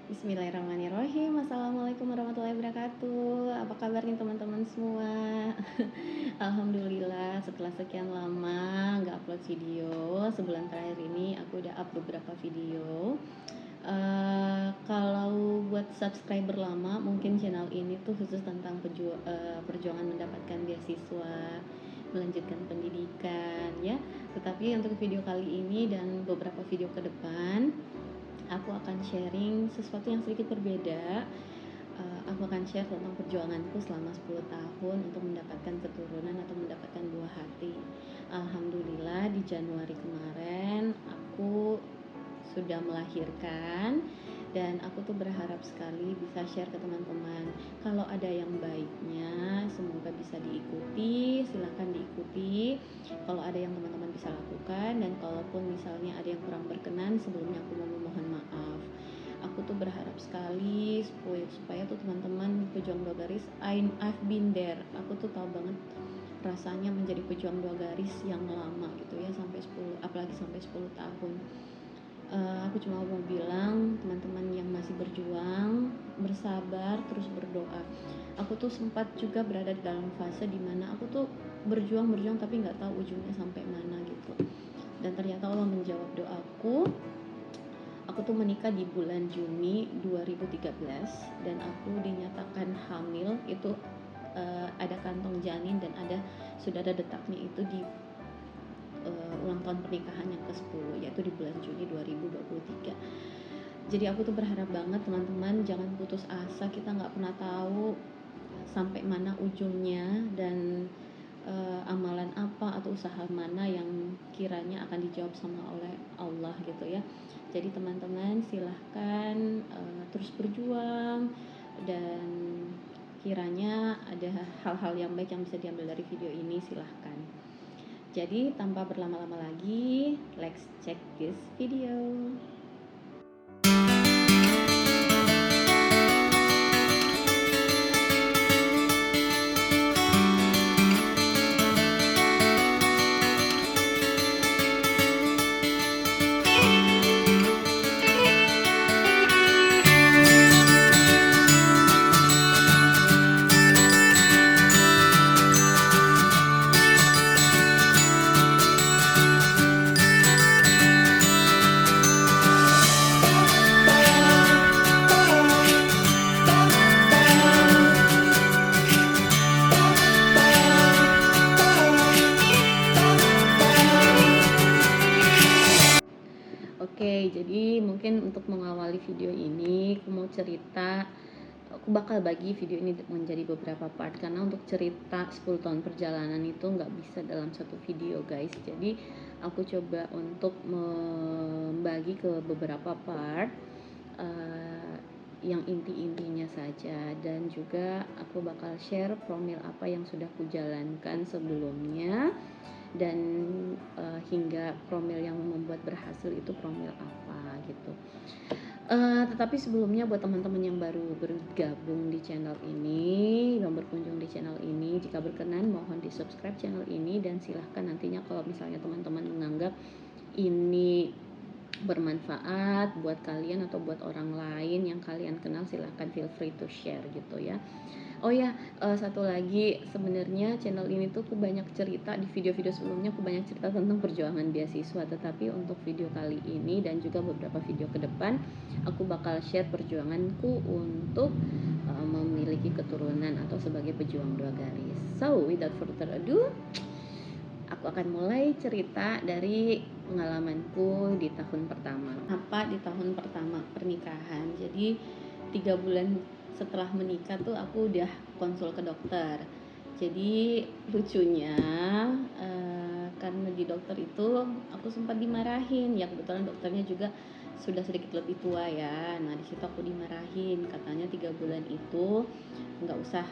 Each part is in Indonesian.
Bismillahirrahmanirrahim. Assalamualaikum warahmatullahi wabarakatuh. Apa kabar nih teman-teman semua? Alhamdulillah setelah sekian lama nggak upload video, sebulan terakhir ini aku udah up beberapa video. Kalau buat subscriber lama, mungkin channel ini tuh khusus tentang perjuangan mendapatkan beasiswa, melanjutkan pendidikan ya. Tetapi untuk video kali ini dan beberapa video ke depan, aku akan sharing sesuatu yang sedikit berbeda. Aku akan share tentang perjuanganku selama 10 tahun untuk mendapatkan keturunan atau mendapatkan buah hati. Alhamdulillah di Januari kemarin aku sudah melahirkan, dan aku tuh berharap sekali bisa share ke teman-teman. Kalau ada yang baiknya semoga bisa diikuti, silahkan diikuti. Kalau ada yang teman-teman bisa lakukan, dan kalaupun misalnya ada yang kurang berkenan, sebelumnya aku mau memohon maaf. Aku tuh berharap sekali supaya tuh teman-teman pejuang dua garis, I've been there. Aku tuh tahu banget rasanya menjadi pejuang dua garis yang lama gitu ya, sampai 10, apalagi sampai 10 tahun. Aku cuma mau bilang teman-teman yang masih berjuang, bersabar, terus berdoa. Aku tuh sempat juga berada di dalam fase dimana aku tuh berjuang tapi nggak tahu ujungnya sampai mana gitu. Dan ternyata Allah menjawab doaku. Aku tuh menikah di bulan Juni 2013 dan aku dinyatakan hamil itu ada kantong janin dan sudah ada detaknya itu di ulang tahun pernikahan yang ke-10, yaitu di bulan Juni 2023. Jadi aku tuh berharap banget teman-teman jangan putus asa, kita nggak pernah tahu sampai mana ujungnya, dan amalan apa atau usaha mana yang kiranya akan dijawab sama oleh Allah gitu ya. Jadi teman-teman silahkan terus berjuang, dan kiranya ada hal-hal yang baik yang bisa diambil dari video ini, silahkan. Jadi tanpa berlama-lama lagi, let's check this video. Oke, jadi mungkin untuk mengawali video ini, aku bakal bagi video ini menjadi beberapa part, karena untuk cerita 10 tahun perjalanan itu nggak bisa dalam satu video guys. Jadi aku coba untuk membagi ke beberapa part, yang inti-intinya saja, dan juga aku bakal share promil apa yang sudah kujalankan sebelumnya, dan hingga promil yang membuat berhasil itu promil apa gitu. Tetapi sebelumnya buat teman-teman yang baru bergabung di channel ini, yang berkunjung di channel ini, jika berkenan mohon di subscribe channel ini, dan silahkan nantinya kalau misalnya teman-teman menganggap ini bermanfaat buat kalian atau buat orang lain yang kalian kenal, silahkan feel free to share gitu ya. Oh ya, satu lagi, sebenarnya channel ini tuh aku banyak cerita di video-video sebelumnya, aku banyak cerita tentang perjuangan beasiswa, tetapi untuk video kali ini dan juga beberapa video ke depan, aku bakal share perjuanganku untuk memiliki keturunan atau sebagai pejuang dua garis. So, without further ado, aku akan mulai cerita dari pengalamanku di tahun pertama. Di tahun pertama pernikahan. Jadi 3 bulan setelah menikah tuh aku udah konsul ke dokter. Jadi lucunya karena di dokter itu aku sempat dimarahin. Ya kebetulan dokternya juga sudah sedikit lebih tua ya. Nah di situ aku dimarahin, katanya 3 bulan itu nggak usah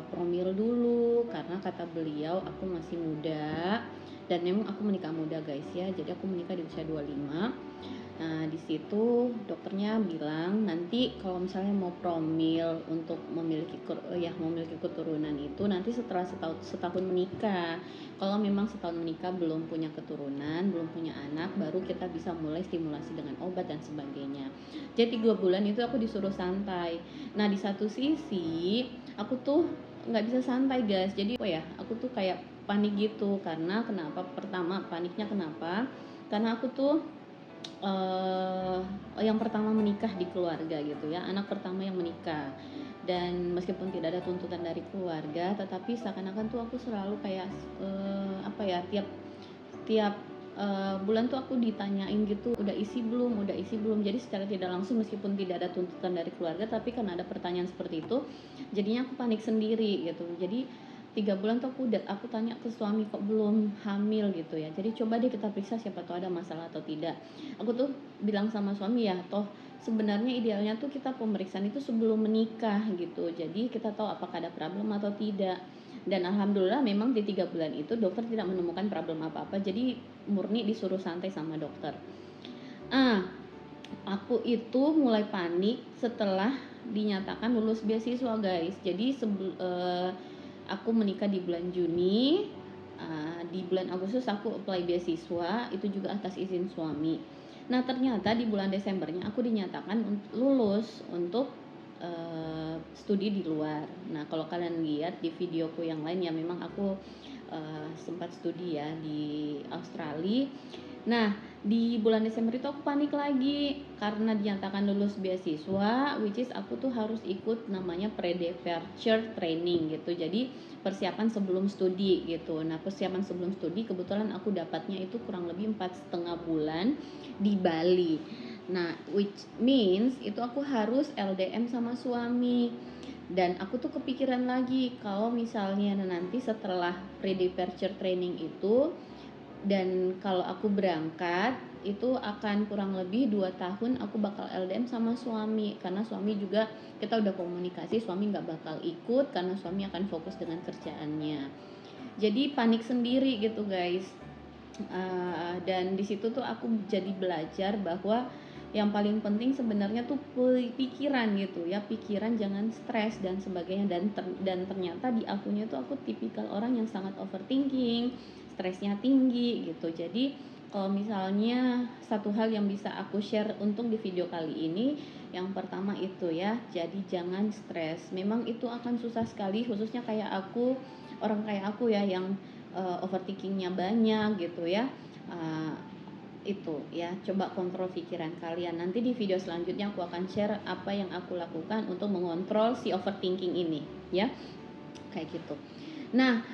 promil dulu, karena kata beliau aku masih muda, dan memang aku menikah muda guys ya. Jadi aku menikah di usia 25, Nah, di situ dokternya bilang nanti kalau misalnya mau promil untuk memiliki keturunan itu nanti setelah setahun menikah. Kalau memang setahun menikah belum punya keturunan, belum punya anak, baru kita bisa mulai stimulasi dengan obat dan sebagainya. Jadi 3 bulan itu aku disuruh santai. Nah, di satu sisi aku tuh nggak bisa santai guys. Jadi aku tuh kayak panik gitu. Karena kenapa? Pertama, paniknya kenapa? Karena aku tuh yang pertama menikah di keluarga gitu ya, anak pertama yang menikah. Dan meskipun tidak ada tuntutan dari keluarga, tetapi seakan-akan tuh aku selalu kayak tiap tiap bulan tuh aku ditanyain gitu, udah isi belum. Jadi secara tidak langsung, meskipun tidak ada tuntutan dari keluarga, tapi kan ada pertanyaan seperti itu, jadinya aku panik sendiri gitu. Jadi 3 bulan tuh aku tanya ke suami, kok belum hamil gitu ya. Jadi coba deh kita periksa, siapa tahu ada masalah atau tidak. Aku tuh bilang sama suami, ya toh sebenarnya idealnya tuh kita pemeriksaan itu sebelum menikah gitu. Jadi kita tahu apakah ada problem atau tidak. Dan alhamdulillah memang di 3 bulan itu dokter tidak menemukan problem apa-apa, jadi murni disuruh santai sama dokter. Aku itu mulai panik setelah dinyatakan lulus beasiswa guys. Jadi aku menikah di bulan Juni, di bulan Agustus aku apply beasiswa, itu juga atas izin suami. Nah, ternyata di bulan Desembernya aku dinyatakan lulus untuk studi di luar. Nah, kalau kalian lihat di videoku yang lain, ya memang aku sempat studi ya di Australia. Nah, di bulan Desember itu aku panik lagi karena dinyatakan lulus beasiswa, which is aku tuh harus ikut namanya pre-departure training gitu. Jadi persiapan sebelum studi gitu. Nah, persiapan sebelum studi kebetulan aku dapatnya itu kurang lebih 4,5 bulan di Bali. Nah, which means itu aku harus LDM sama suami. Dan aku tuh kepikiran lagi kalau misalnya nanti setelah pre-departure training itu, dan kalau aku berangkat itu akan kurang lebih 2 tahun aku bakal LDM sama suami, karena suami juga kita udah komunikasi, suami nggak bakal ikut karena suami akan fokus dengan kerjaannya. Jadi panik sendiri gitu guys. Dan di situ tuh aku jadi belajar bahwa yang paling penting sebenarnya tuh pikiran gitu ya, pikiran, jangan stres dan sebagainya. Dan ternyata di akunya tuh aku tipikal orang yang sangat overthinking, stresnya tinggi gitu. Jadi kalau misalnya satu hal yang bisa aku share untuk di video kali ini, yang pertama itu ya, jadi jangan stres. Memang itu akan susah sekali, khususnya kayak aku, orang kayak aku ya, yang overthinkingnya banyak gitu ya. Itu ya, coba kontrol pikiran kalian. Nanti di video selanjutnya aku akan share apa yang aku lakukan untuk mengontrol si overthinking ini ya, kayak gitu. Nah,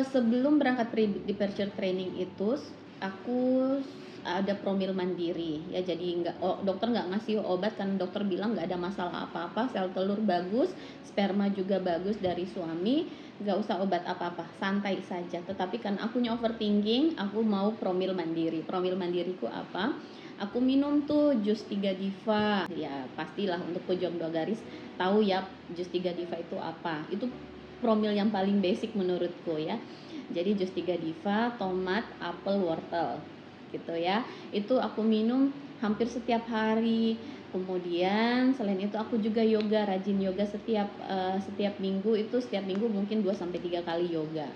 sebelum berangkat pre-departure training itu aku ada promil mandiri ya. Jadi dokter nggak ngasih obat kan, dokter bilang nggak ada masalah apa-apa, sel telur bagus, sperma juga bagus dari suami, nggak usah obat apa-apa, santai saja. Tetapi kan akunya overthinking, aku mau promil mandiri. Promil mandiriku apa? Aku minum tuh jus 3 Diva. Ya pastilah untuk pejuang 2 garis tahu ya jus 3 Diva itu apa. Itu promil yang paling basic menurutku ya. Jadi jus 3 Diva, tomat, apel, wortel gitu ya. Itu aku minum hampir setiap hari. Kemudian selain itu aku juga yoga, rajin yoga setiap minggu. Itu setiap minggu mungkin 2 sampai 3 kali yoga.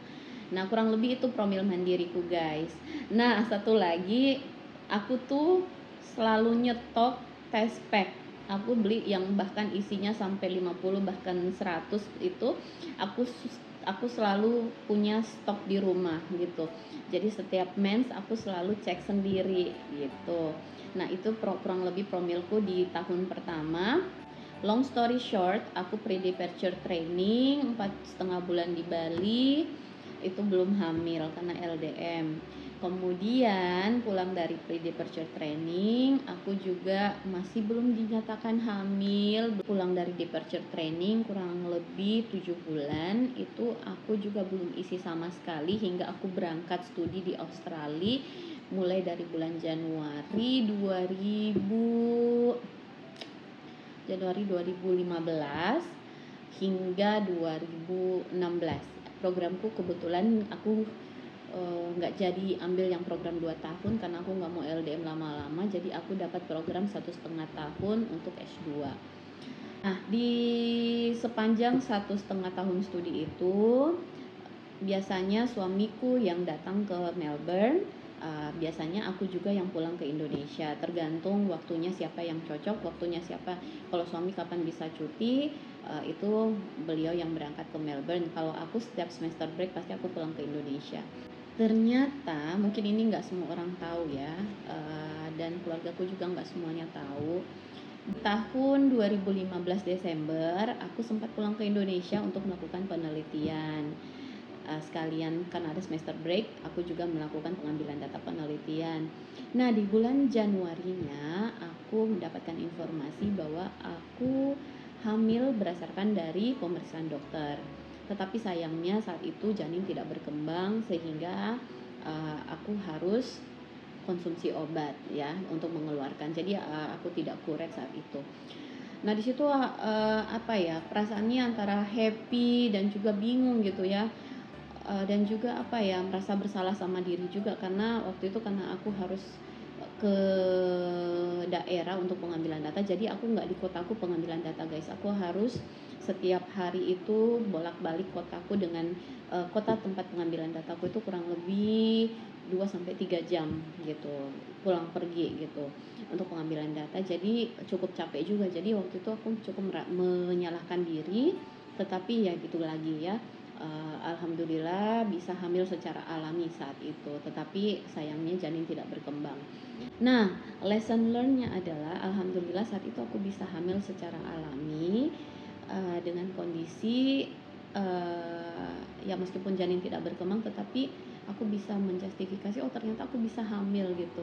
Nah, kurang lebih itu promil mandiriku, guys. Nah, satu lagi, aku tuh selalu nyetok test pack. Aku beli yang bahkan isinya sampai 50 bahkan 100 itu aku selalu punya stok di rumah gitu. Jadi setiap mens aku selalu cek sendiri gitu. Nah, itu kurang lebih promilku di tahun pertama. Long story short, aku pre-departure training 4,5 bulan di Bali, itu belum hamil karena LDM. Kemudian pulang dari pre-departure training, aku juga masih belum dinyatakan hamil. Pulang dari departure training kurang lebih 7 bulan, itu aku juga belum isi sama sekali hingga aku berangkat studi di Australia mulai dari bulan Januari 2015 hingga 2016. Programku kebetulan aku nggak jadi ambil yang program 2 tahun karena aku nggak mau LDM lama-lama, jadi aku dapat program 1,5 tahun untuk S2. Nah, di sepanjang 1,5 tahun studi itu biasanya suamiku yang datang ke Melbourne, biasanya aku juga yang pulang ke Indonesia, tergantung waktunya siapa yang cocok, waktunya siapa. Kalau suami kapan bisa cuti, itu beliau yang berangkat ke Melbourne. Kalau aku setiap semester break pasti aku pulang ke Indonesia. Ternyata mungkin ini nggak semua orang tahu ya, dan keluargaku juga nggak semuanya tahu. Di tahun 2015 Desember, aku sempat pulang ke Indonesia untuk melakukan penelitian. Sekalian karena ada semester break, aku juga melakukan pengambilan data penelitian. Nah, di bulan Januarinya aku mendapatkan informasi bahwa aku hamil berdasarkan dari pemeriksaan dokter. Tetapi sayangnya saat itu janin tidak berkembang sehingga aku harus konsumsi obat ya untuk mengeluarkan. Jadi aku tidak kuret saat itu. Nah, di situ apa ya, perasaannya antara happy dan juga bingung gitu ya. Dan juga apa ya, merasa bersalah sama diri juga karena waktu itu karena aku harus ke daerah untuk pengambilan data, jadi aku nggak di kotaku pengambilan data guys, aku harus setiap hari itu bolak-balik kotaku dengan kota tempat pengambilan dataku itu kurang lebih 2 sampai 3 jam gitu pulang pergi gitu untuk pengambilan data, jadi cukup capek juga. Jadi waktu itu aku cukup menyalahkan diri, tetapi ya gitu lagi ya. Alhamdulillah bisa hamil secara alami saat itu, tetapi sayangnya janin tidak berkembang. Nah, lesson learn-nya adalah alhamdulillah saat itu aku bisa hamil secara alami dengan kondisi ya meskipun janin tidak berkembang, tetapi aku bisa menjustifikasi oh ternyata aku bisa hamil gitu.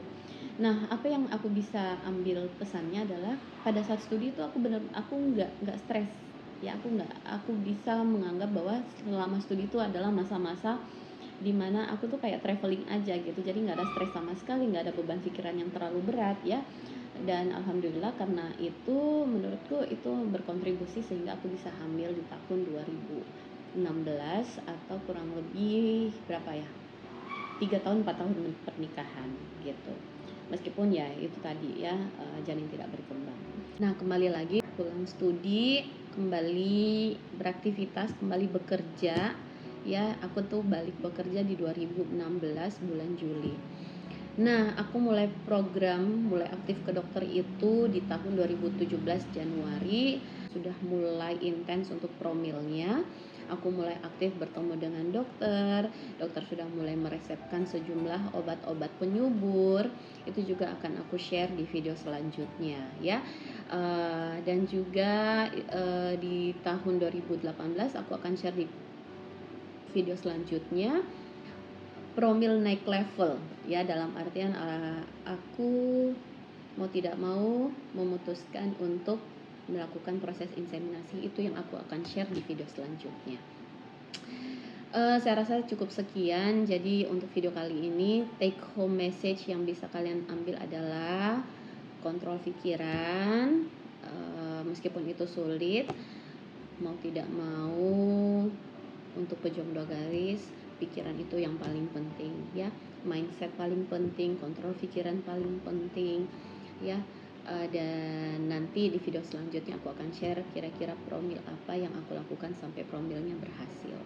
Nah, apa yang aku bisa ambil pesannya adalah pada saat studi itu aku nggak stres ya, aku bisa menganggap bahwa selama studi itu adalah masa-masa dimana aku tuh kayak traveling aja gitu, jadi nggak ada stres sama sekali, nggak ada beban pikiran yang terlalu berat ya. Dan alhamdulillah karena itu menurutku itu berkontribusi sehingga aku bisa hamil di tahun 2016 atau kurang lebih berapa ya, 3 tahun 4 tahun pernikahan gitu. Meskipun ya itu tadi ya janin tidak berkembang. Nah, kembali lagi pulang studi, kembali beraktivitas, kembali bekerja ya. Aku tuh balik bekerja di 2016 bulan Juli. Nah, aku mulai aktif ke dokter itu di tahun 2017 Januari. Sudah mulai intens untuk promilnya. Aku mulai aktif bertemu dengan dokter. Dokter sudah mulai meresepkan sejumlah obat-obat penyubur. Itu juga akan aku share di video selanjutnya ya. Dan juga di tahun 2018 aku akan share di video selanjutnya promil naik level ya, dalam artian aku mau tidak mau memutuskan untuk melakukan proses inseminasi. Itu yang aku akan share di video selanjutnya. Saya rasa cukup sekian. Jadi untuk video kali ini take home message yang bisa kalian ambil adalah kontrol pikiran, meskipun itu sulit, mau tidak mau untuk pejuang 2 garis, pikiran itu yang paling penting ya, mindset paling penting, kontrol pikiran paling penting ya. Dan nanti di video selanjutnya aku akan share kira-kira promil apa yang aku lakukan sampai promilnya berhasil.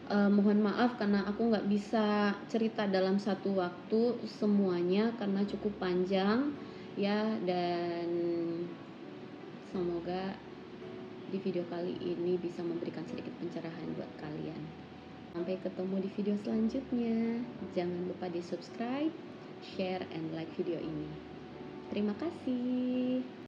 Mohon maaf karena aku nggak bisa cerita dalam satu waktu semuanya karena cukup panjang ya, dan semoga di video kali ini bisa memberikan sedikit pencerahan buat kalian. Sampai ketemu di video selanjutnya. Jangan lupa di subscribe, share, and like video ini. Terima kasih.